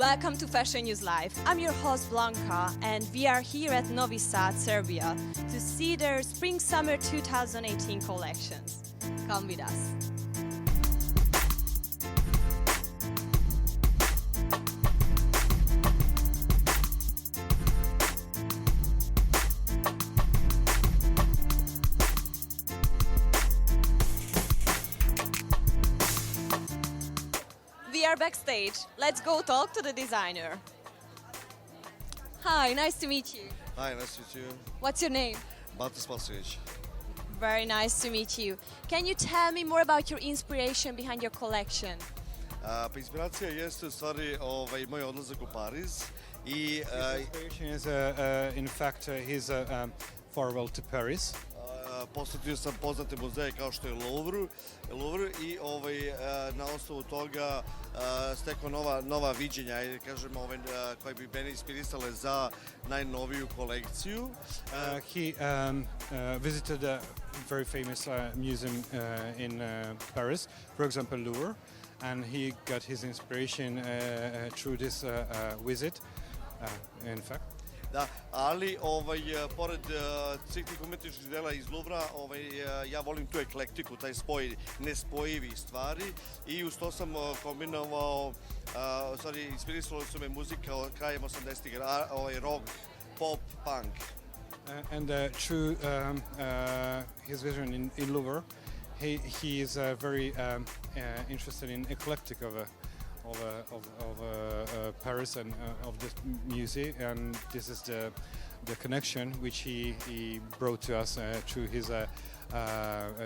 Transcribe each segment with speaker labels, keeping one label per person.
Speaker 1: Welcome to Fashion News Live. I'm your host Blanca and we are here at Novi Sad, Serbia to see their Spring-Summer 2018 collections. Come with us. We are backstage. Let's go talk to the designer. Hi, nice to meet you.
Speaker 2: Hi, nice to meet you.
Speaker 1: What's your name?
Speaker 2: Batis Pasrić.
Speaker 1: Very nice to meet you. Can you tell me more about your inspiration behind your collection?
Speaker 2: Pa inspiracija jeste u stvari moj odlazak u Pariz i
Speaker 3: Inspiration is, in fact, his farewell to Paris.
Speaker 2: Posjetio sam poznate muzeje kao što je Louvre i na osnovu toga stekao nova viđenja i kažem koje bi mene inspirisale za najnoviju kolekciju.
Speaker 3: He visited a very famous museum in Paris, for example Louvre, and he got his inspiration through this visit, in fact.
Speaker 2: Da, ali pored svih tih umetničkih dela iz Luvra, ja volim tu eklektiku, taj spoj nespojivih stvari i uz to sam kombinovao, inspirisala su me muzika krajem 80-ih, rock, pop, punk.
Speaker 3: And through his vision in Louvre, he is very interested in eclectic of Paris and of this museum, and this is the connection which he brought to us through his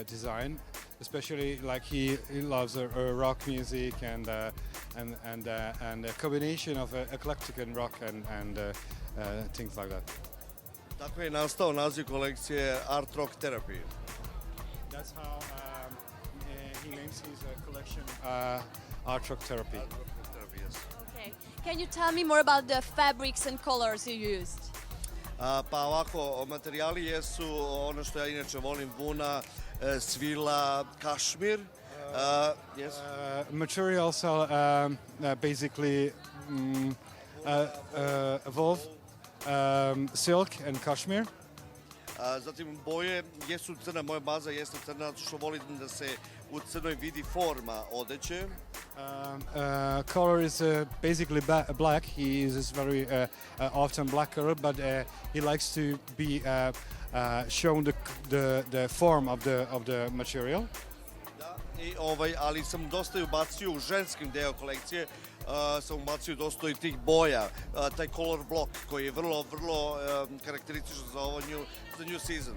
Speaker 3: design. Especially, like he loves rock music and a combination of eclectic and rock and things like that.
Speaker 2: Tako je nastao naziv kolekcije Art Rock Therapy.
Speaker 3: That's how he names his collection Art Rock Therapy.
Speaker 2: Art Rock Therapy, yes.
Speaker 1: Okay. Can you tell me more about the fabrics and colors you used?
Speaker 2: Pa ovako, materijali jesu ono što ja inače volim, vuna, svila, kašmir. Yes.
Speaker 3: Materials are basically wool, silk and cashmere.
Speaker 2: Zatim boje jesu crna, moja baza jeste crna, zato što volim da se u crnoj vidi forma odeće.
Speaker 3: Color is basically black. He uses very often black color, but he likes to be shown the form of the material.
Speaker 2: Da, ali sam dosta i ubacio u ženskim deo kolekcije, sam ubacio dosta i tih boja, taj color block koji je vrlo karakterističan za new season.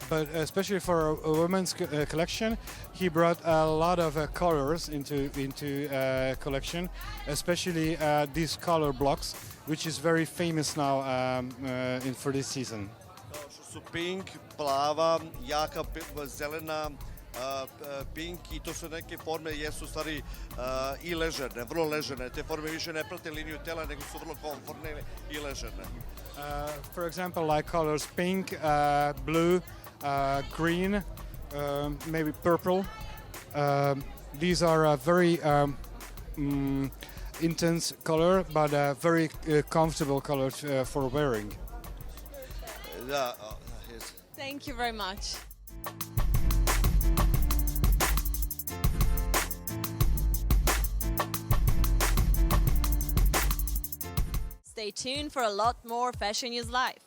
Speaker 3: But especially for a women's collection, he brought a lot of colors into collection, especially these color blocks, which is very famous now for this season.
Speaker 2: Kao što su pink, plava, jaka zelena, pink i to su neke forme jesu u stvari i ležerne, vrlo ležerne. Te forme više ne prate liniju tela, nego su vrlo komfortne i ležerne.
Speaker 3: For example, like colors pink, blue, green, maybe purple. These are very intense color, but very comfortable colors for wearing.
Speaker 2: Da, yes.
Speaker 1: Thank you very much. Stay tuned for a lot more Fashion News Live.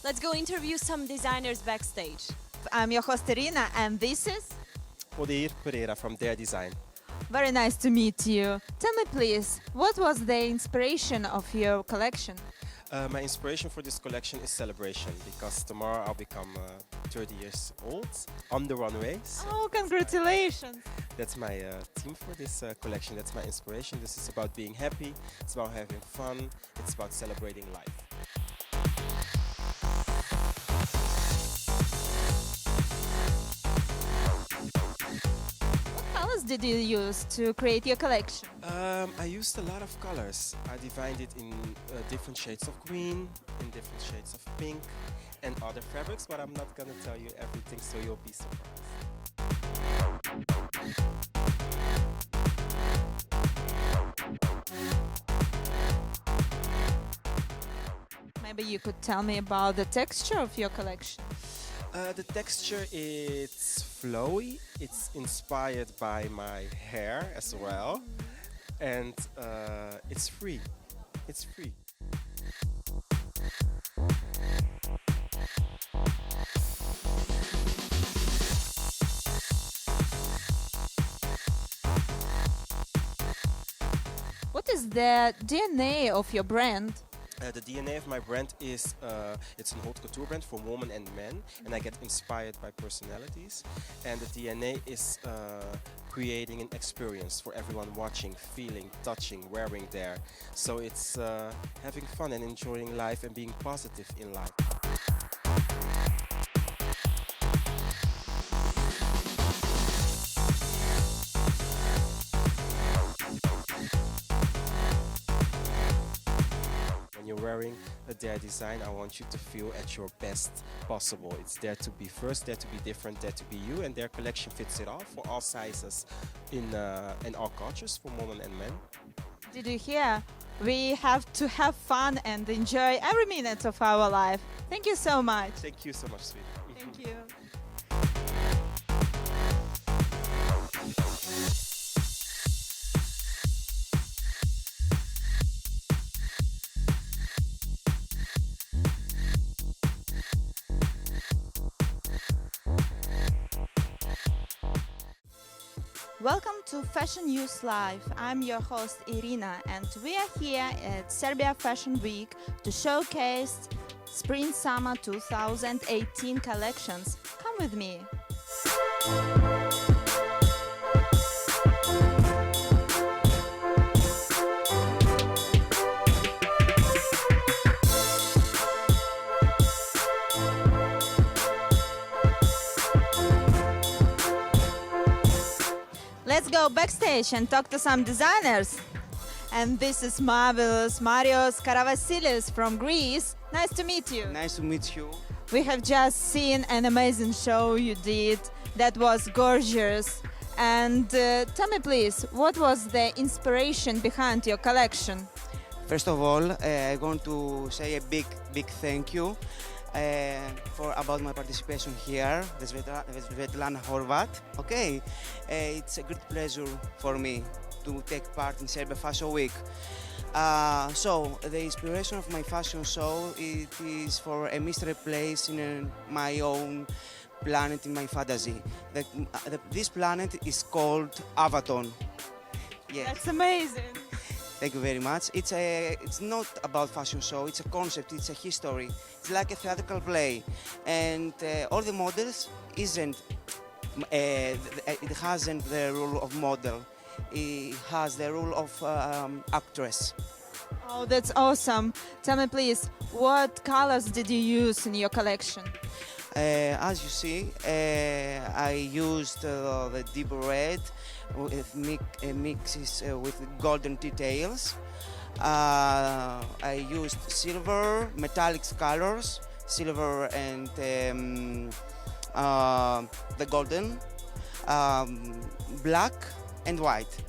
Speaker 1: Let's go interview some designers backstage.
Speaker 4: I'm your host Irina, and this is
Speaker 5: Odir Pereira from Their Design.
Speaker 4: very nice to meet you. Tell me please, what was the inspiration of your collection?
Speaker 5: My inspiration for this collection is celebration because tomorrow I'll become 30 years old on the runways.
Speaker 4: Oh, congratulations!
Speaker 5: That's my theme for this collection. That's my inspiration. This is about being happy. It's about having fun. It's about celebrating life.
Speaker 4: What colors did you use to create your collection?
Speaker 5: I used a lot of colors. I divided it in different shades of green, in different shades of pink, and other fabrics, but I'm not gonna tell you everything, so you'll be surprised.
Speaker 4: Maybe you could tell me about the texture of your collection.
Speaker 5: The texture it's flowy. It's inspired by my hair as well, and it's free. It's free.
Speaker 4: What is the DNA of your brand?
Speaker 5: The DNA of my brand is it's an haute couture brand for women and men, and I get inspired by personalities. And the DNA is creating an experience for everyone watching, feeling, touching, wearing there. So it's having fun and enjoying life and being positive in life. When you're wearing their design, I want you to feel at your best possible. It's there to be first, there to be different, there to be you, and their collection fits it all for all sizes in all cultures, for women and men.
Speaker 4: Did you hear? We have to have fun and enjoy every minute of our life. Thank you so much.
Speaker 5: Thank you so much, sweetie.
Speaker 4: Thank you. Welcome to Fashion News Live. I'm your host Irina, and we are here at Serbia Fashion Week to showcase Spring-Summer 2018 collections. Come with me. Let's go backstage and talk to some designers. And this is marvelous Marios Karavasilis from Greece. Nice to meet you.
Speaker 6: Nice to meet you.
Speaker 4: We have just seen an amazing show you did. That was gorgeous. And tell me please, what was the inspiration behind your collection?
Speaker 6: First of all, I want to say a big thank you for about my participation here, the Svetlana Horvat. Okay, it's a great pleasure for me to take part in Serbia Fashion Week. So the inspiration of my fashion show it is for a mystery place in my own planet in my fantasy. This planet is called Avaton. Yes.
Speaker 4: That's amazing.
Speaker 6: Thank you very much. It's not about fashion show. It's a concept. It's a history. It's like a theatrical play, and all the models isn't. It hasn't the role of model. It has the role of actress.
Speaker 4: Oh, that's awesome. Tell me please, what colors did you use in your collection?
Speaker 6: As you see, I used the deep red with mixes with golden details. I used silver, metallic colors, silver and the golden, black and white.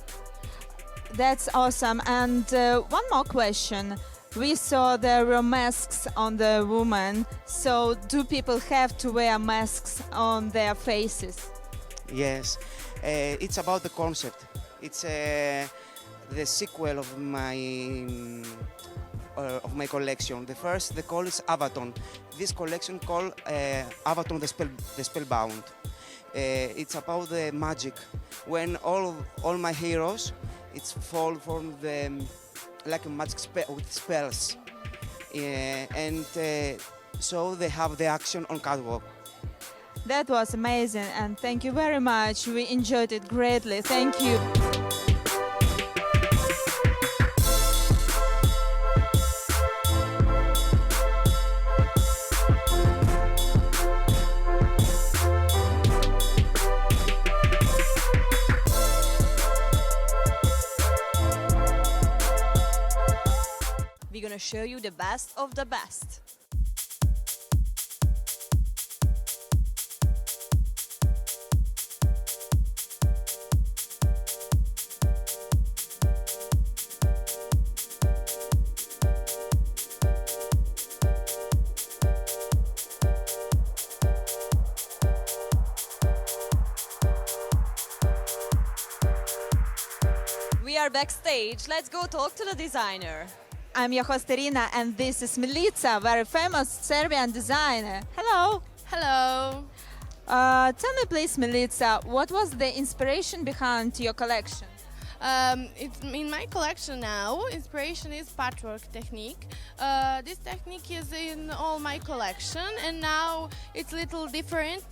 Speaker 4: That's awesome. And one more question. We saw there were masks on the woman. So do people have to wear masks on their faces?
Speaker 6: Yes, it's about the concept. It's the sequel of my collection. The first, the call is Avaton. This collection called Avaton the Spellbound. It's about the magic. When all my heroes, it's fall from the like a magic with spells, and so they have the action on catwalk.
Speaker 4: That was amazing, and thank you very much. We enjoyed it greatly. Thank you.
Speaker 1: We're gonna show you the best of the best. We are backstage. Let's go talk to the designer.
Speaker 4: I'm your host Irina, and this is Milica, very famous Serbian designer. Hello.
Speaker 7: Hello.
Speaker 4: Tell me please, Milica, what was the inspiration behind your collection?
Speaker 7: It's in my collection now. Inspiration is patchwork technique. This technique is in all my collection, and now it's a little different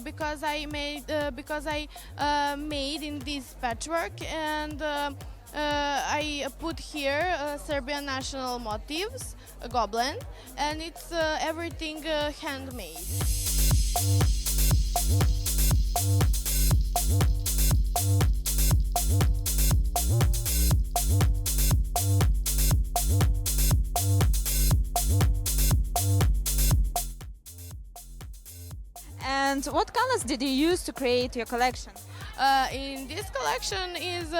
Speaker 7: because I made in this patchwork, and I put here Serbian national motifs, a goblin, and it's everything handmade.
Speaker 4: And what colors did you use to create your collection?
Speaker 7: In this collection is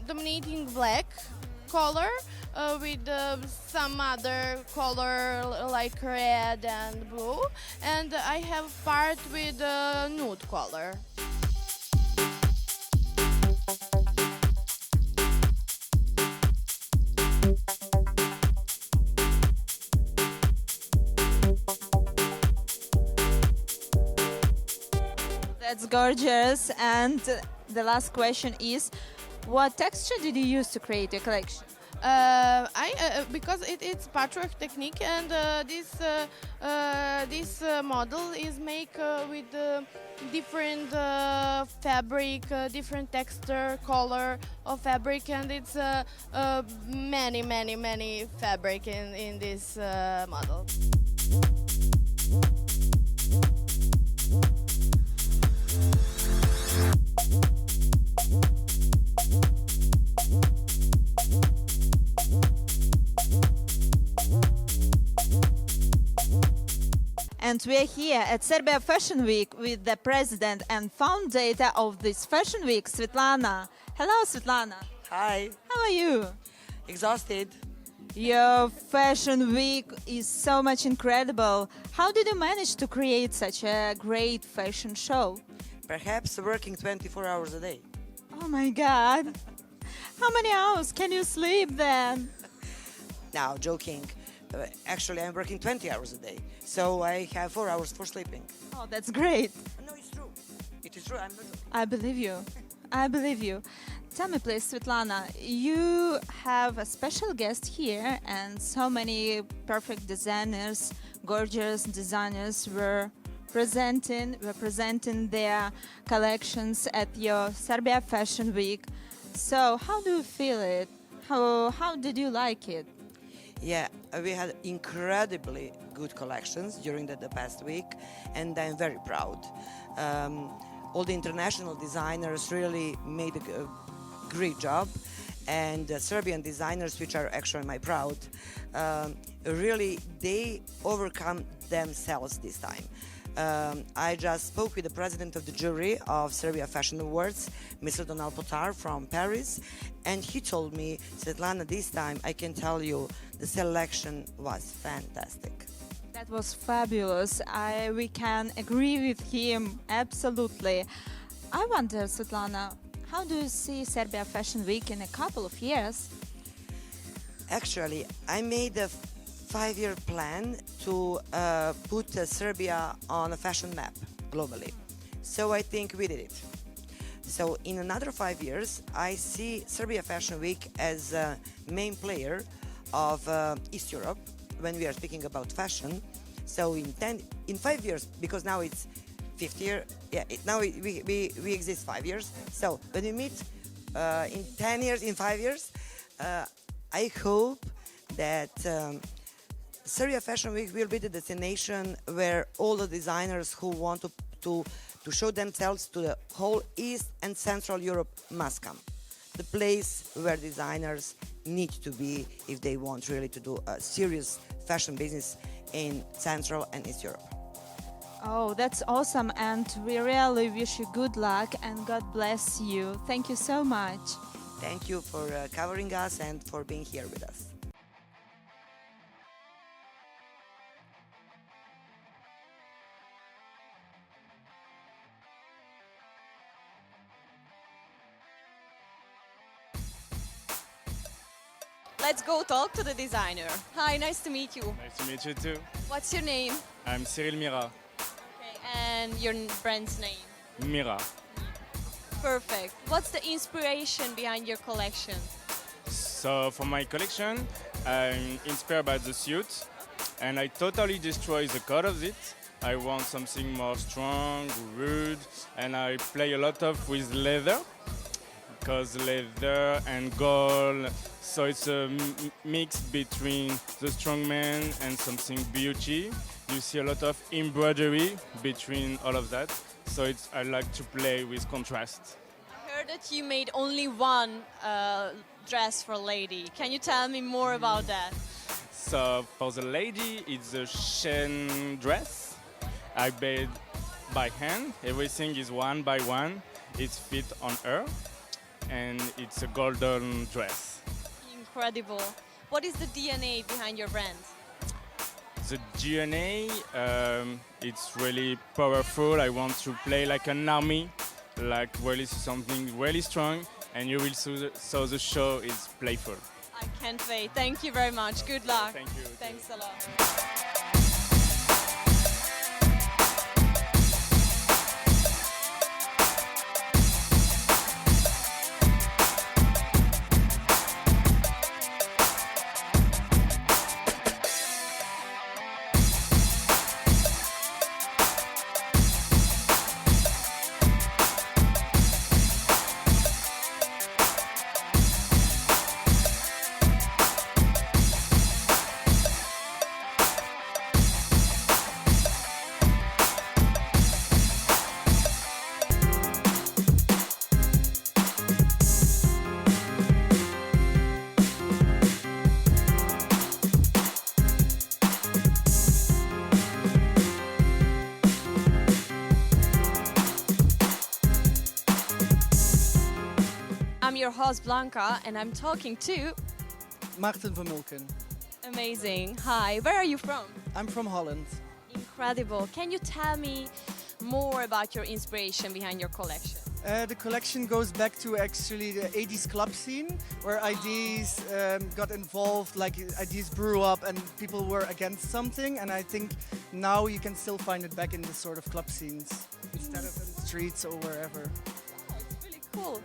Speaker 7: dominating black color with some other color like red and blue, and I have part with nude color.
Speaker 4: That's gorgeous. And the last question is, what texture did you use to create your collection?
Speaker 7: Because it's patchwork technique, and this model is made with different fabric, different texture, color of fabric, and it's many fabric in this model.
Speaker 4: And we are here at Serbia Fashion Week with the president and founder of this Fashion Week, Svetlana. Hello, Svetlana.
Speaker 8: Hi,
Speaker 4: How are you?
Speaker 8: exhausted.
Speaker 4: Your Fashion Week is so much incredible. How did you manage to create such a great fashion show?
Speaker 8: Perhaps working 24 hours a day.
Speaker 4: Oh my God. How many hours can you sleep then?
Speaker 8: Now, joking. Actually, I'm working 20 hours a day, so I have 4 hours for sleeping.
Speaker 4: Oh, that's great.
Speaker 8: No, it's true. It is true. I'm not joking.
Speaker 4: I believe you. I believe you. Tell me, please, Svetlana, you have a special guest here, and so many perfect designers, gorgeous designers were presenting their collections at your Serbia Fashion Week. So, how do you feel it? How did you like it?
Speaker 8: Yeah, we had incredibly good collections during the past week, and I'm very proud. All the international designers really made a great job, and Serbian designers, which are actually my proud, really they overcome themselves this time. I just spoke with the president of the jury of Serbia Fashion Awards, Mr. Donald Potar from Paris, and he told me, Svetlana, this time I can tell you the selection was fantastic.
Speaker 4: That was fabulous. We can agree with him, absolutely. I wonder, Svetlana, how do you see Serbia Fashion Week in a couple of years?
Speaker 8: Actually, I made a 5-year plan to put Serbia on a fashion map globally. So I think we did it. So in another 5 years, I see Serbia Fashion Week as a main player of East Europe when we are speaking about fashion. So in 5 years, because now it's 50 year, yeah, we exist 5 years. So when we meet in 10 years, in 5 years, I hope that Serbia Fashion Week will be the destination where all the designers who want to show themselves to the whole East and Central Europe must come. The place where designers need to be if they want really to do a serious fashion business in Central and East Europe.
Speaker 4: Oh, that's awesome, and we really wish you good luck and God bless you. Thank you so much.
Speaker 8: Thank you for covering us and for being here with us.
Speaker 1: Let's go talk to the designer. Hi, nice to meet you.
Speaker 9: Nice to meet you too.
Speaker 1: What's your name?
Speaker 9: I'm Cyril Mira.
Speaker 1: Okay, and your brand's name?
Speaker 9: Mira.
Speaker 1: Perfect. What's the inspiration behind your collection?
Speaker 9: So for my collection, I'm inspired by the suit and I totally destroy the cut of it. I want something more strong, rude, and I play a lot of with leather because leather and gold, so it's a mix between the strong man and something beauty. You see a lot of embroidery between all of that, so I like to play with contrast.
Speaker 1: I heard that you made only one dress for lady. Can you tell me more about that?
Speaker 9: So for the lady, it's a chain dress. I made by hand. Everything is one by one. It's fit on her, and it's a golden dress.
Speaker 1: Incredible. What is the DNA behind your brand?
Speaker 9: The DNA, it's really powerful. I want to play like an army, like really something really strong, and you will so the show is playful.
Speaker 1: I can't wait. Thank you very much. Good luck.
Speaker 9: Thank you.
Speaker 1: Thanks a lot. I'm your host Blanca and I'm talking to...
Speaker 10: Maarten van Mulken.
Speaker 1: Amazing. Hi, where are you from?
Speaker 10: I'm from Holland.
Speaker 1: Incredible. Can you tell me more about your inspiration behind your collection?
Speaker 10: The collection goes back to actually the 80s club scene, where ideas got involved, like ideas grew up and people were against something, and I think now you can still find it back in this sort of club scenes, instead of in the streets or wherever.
Speaker 1: Oh, it's really cool.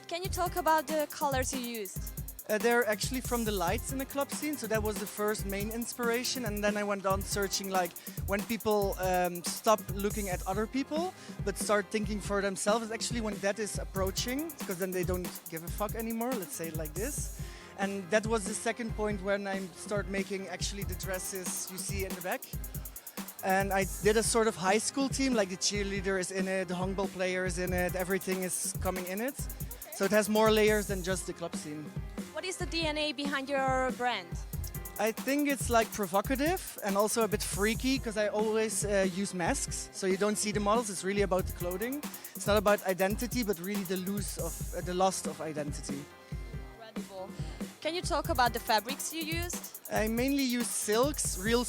Speaker 1: Can you talk about the colors you used?
Speaker 10: They're actually from the lights in the club scene, so that was the first main inspiration, and then I went on searching like when people stop looking at other people but start thinking for themselves, actually when that is approaching, because then they don't give a fuck anymore, let's say it like this. And that was the second point when I start making actually the dresses you see in the back. And I did a sort of high school team, like the cheerleader is in it, the handball player is in it, everything is coming in it. So it has more layers than just the club scene.
Speaker 1: What is the DNA behind your brand?
Speaker 10: I think it's like provocative and also a bit freaky, because I always use masks, so you don't see the models. It's really about the clothing. It's not about identity, but really the loss of identity.
Speaker 1: Incredible. Can you talk about the fabrics you used?
Speaker 10: I mainly use silks, real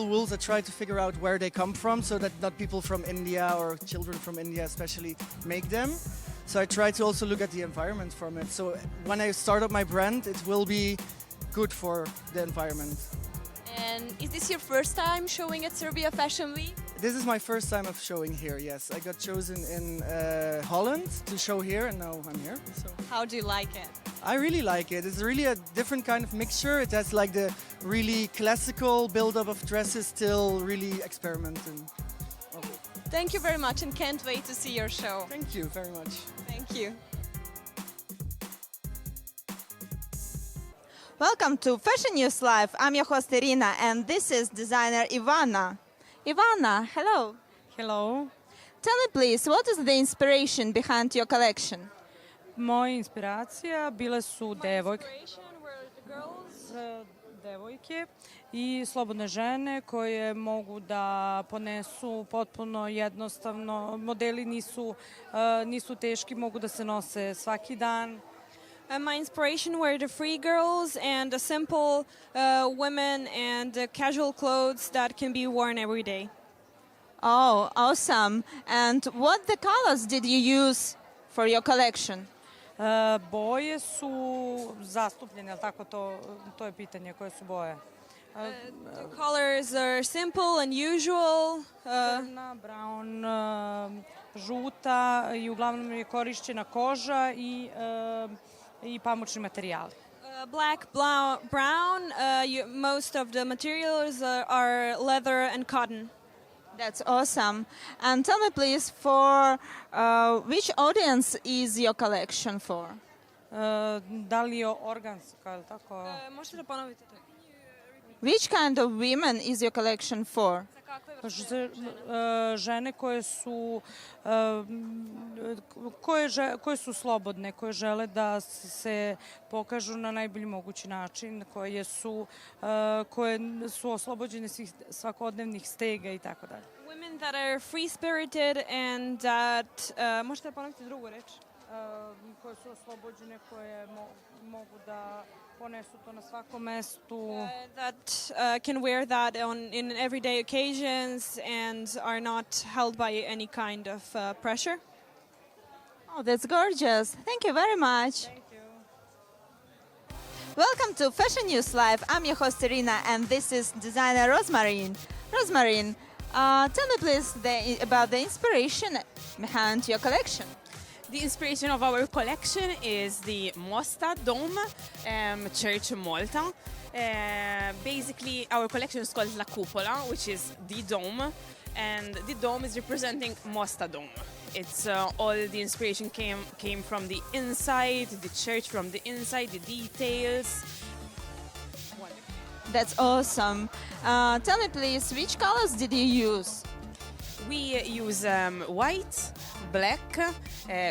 Speaker 10: wools. I try to figure out where they come from, so that not people from India or children from India especially make them. So I try to also look at the environment from it. So when I start up my brand, it will be good for the environment.
Speaker 1: And is this your first time showing at Serbia Fashion Week?
Speaker 10: This is my first time of showing here, yes. I got chosen in Holland to show here, and now I'm here. So
Speaker 1: How do you like it?
Speaker 10: I really like it. It's really a different kind of mixture. It has like the really classical build-up of dresses, still really experimenting.
Speaker 1: Thank you very much and can't wait to see your show.
Speaker 10: Thank you very much.
Speaker 1: Thank you.
Speaker 4: Welcome to Fashion News Live. I'm your host Irina and this is designer Ivana. Ivana, hello.
Speaker 11: Hello.
Speaker 4: Tell me please, what is the inspiration behind your collection?
Speaker 11: Moja inspiracija bile su devojke i slobodne žene koje mogu da ponesu potpuno jednostavno. Modeli nisu teški, mogu da se nose svaki dan.
Speaker 1: My inspiration were the free girls and the simple women and casual clothes that can be worn every day.
Speaker 4: Oh, awesome. And what the colors did you use for your collection?
Speaker 11: Boje su zastupljene, ali tako to je pitanje, koje su boje?
Speaker 1: The colors are simple and usual.
Speaker 11: Crna, brown, žuta i uglavnom je korišćena koža i pamučni materijali.
Speaker 1: Black, brown, most of the materials are leather and cotton.
Speaker 4: That's awesome. And tell me please, for which audience is your collection for?
Speaker 11: Da li je organska, je li tako?
Speaker 1: Možete da ponovite to?
Speaker 11: Which kind of women is your collection for? Žene koje su koje su slobodne, koje žele da se pokažu na najbolji mogući način, koje su oslobođene svih svakodnevnih stega i tako dalje.
Speaker 1: Women that are free-spirited and that... možete da ponovite drugu reč?
Speaker 11: Koje su oslobođene, koje mogu da ponesu to na svakom mestu.
Speaker 1: That can wear that in everyday occasions and are not held by any kind of pressure.
Speaker 4: Oh, that's gorgeous. Thank you very much.
Speaker 11: Thank you.
Speaker 4: Welcome to Fashion News Live. I'm your host Irina and this is designer Rosemary. Rosemary, tell me please about the inspiration behind your collection.
Speaker 12: The inspiration of our collection is the Mosta Dome Church in Malta. Basically, our collection is called La Cupola, which is the dome, and the dome is representing Mosta Dome. It's all the inspiration came from the inside, the church from the inside, the details.
Speaker 4: That's awesome. Tell me please, which colors did you use?
Speaker 12: We use white, black,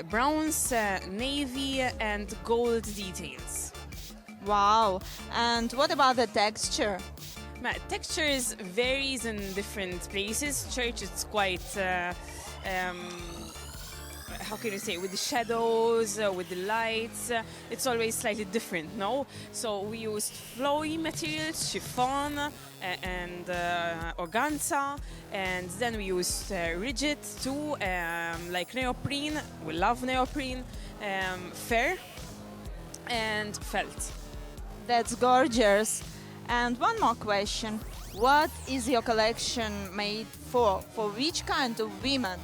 Speaker 12: browns, navy and gold details.
Speaker 4: Wow. And what about the texture?
Speaker 12: Textures varies in different places. Church is quite, how can you say, with the shadows, with the lights, it's always slightly different, no? So we used flowy materials, chiffon and organza, and then we used rigid too, like neoprene. We love neoprene, fur and felt.
Speaker 4: That's gorgeous. And one more question. What is your collection made for? For which kind of women?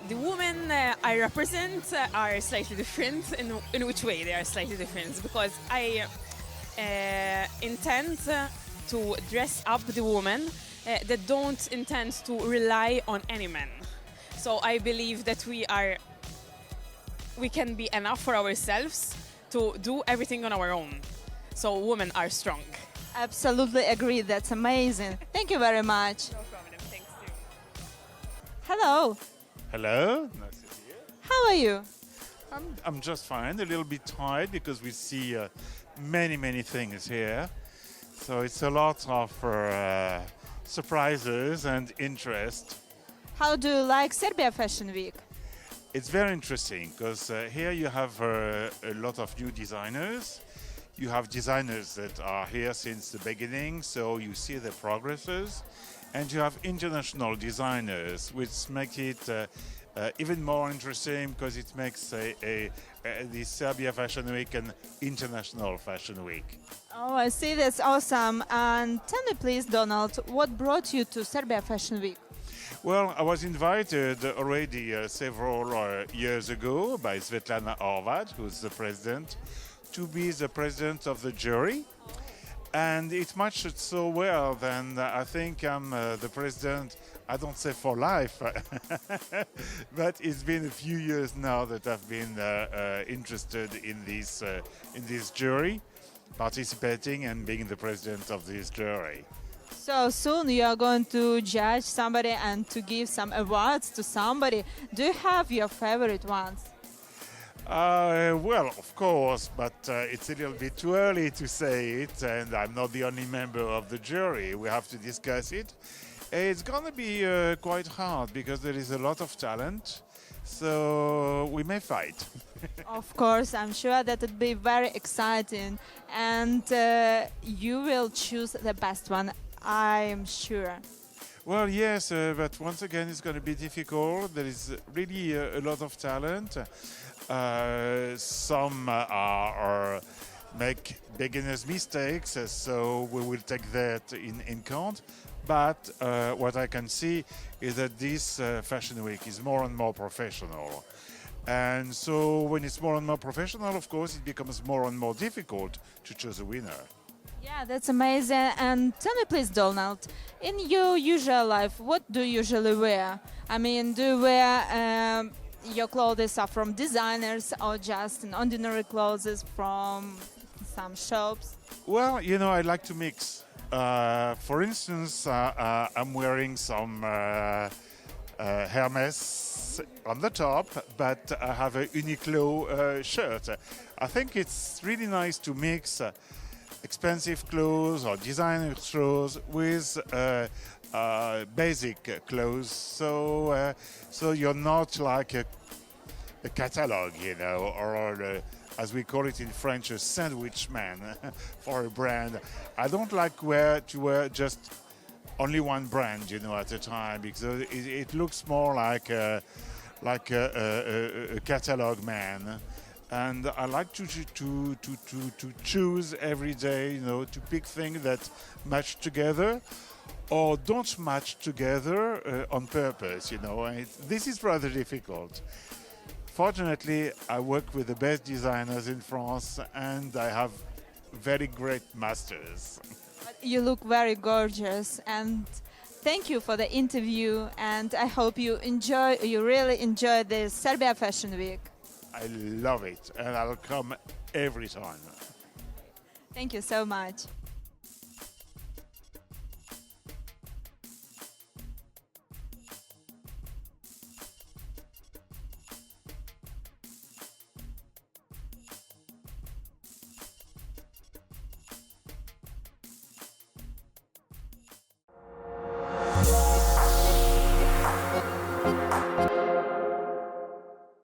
Speaker 12: The women I represent are slightly different. In which way they are slightly different? Because I intend to dress up the women that don't intend to rely on any man. So I believe that we can be enough for ourselves to do everything on our own. So women are strong.
Speaker 4: Absolutely agree. That's amazing. Thank you very much.
Speaker 12: No problem. Thanks too.
Speaker 4: Hello.
Speaker 13: Hello. Nice to see you.
Speaker 4: How are you?
Speaker 13: I'm just fine. A little bit tired because we see many things here. So it's a lot of surprises and interest.
Speaker 4: How do you like Serbia Fashion Week?
Speaker 13: It's very interesting because here you have a lot of new designers. You have designers that are here since the beginning, so you see the progresses. And you have international designers, which make it even more interesting because it makes the Serbia Fashion Week an international fashion week.
Speaker 4: Oh, I see. That's awesome. And tell me, please, Donald, what brought you to Serbia Fashion Week?
Speaker 13: Well, I was invited already several years ago by Svetlana Horvat, who's the president, to be the president of the jury. And it matched so well, then I think I'm the president, I don't say for life, but it's been a few years now that I've been interested in this jury, participating and being the president of this jury.
Speaker 4: So soon you are going to judge somebody and to give some awards to somebody. Do you have your favorite ones?
Speaker 13: Well, of course, but it's a little bit too early to say it, and I'm not the only member of the jury. We have to discuss it. It's going to be quite hard because there is a lot of talent, so we may fight.
Speaker 4: Of course, I'm sure that it'd be very exciting, and you will choose the best one, I'm sure.
Speaker 13: Well, yes, but once again, it's going to be difficult. There is really a lot of talent. Some are make beginners' mistakes, so we will take that in count. But what I can see is that this fashion week is more and more professional. And so when it's more and more professional, of course, it becomes more and more difficult to choose a winner.
Speaker 4: Yeah, that's amazing. And tell me, please, Donald, in your usual life, what do you usually wear? I mean, do you wear your clothes are from designers or just an ordinary clothes from some shops?
Speaker 13: Well, you know, I like to mix. For instance, I'm wearing some Hermes on the top, but I have a Uniqlo shirt. I think it's really nice to mix expensive clothes or designer clothes with basic clothes, so you're not like a catalog, you know, or as we call it in French, a sandwich man for a brand. I don't like to wear just only one brand, you know, at a time, because it looks more like a catalog man. And I like to choose every day, you know, to pick things that match together or don't match together on purpose, you know. And this is rather difficult. Fortunately, I work with the best designers in France and I have very great masters.
Speaker 4: You look very gorgeous, and thank you for the interview, and I hope you really enjoy the Serbia Fashion Week.
Speaker 13: I love it and I'll come every time.
Speaker 4: Thank you so much.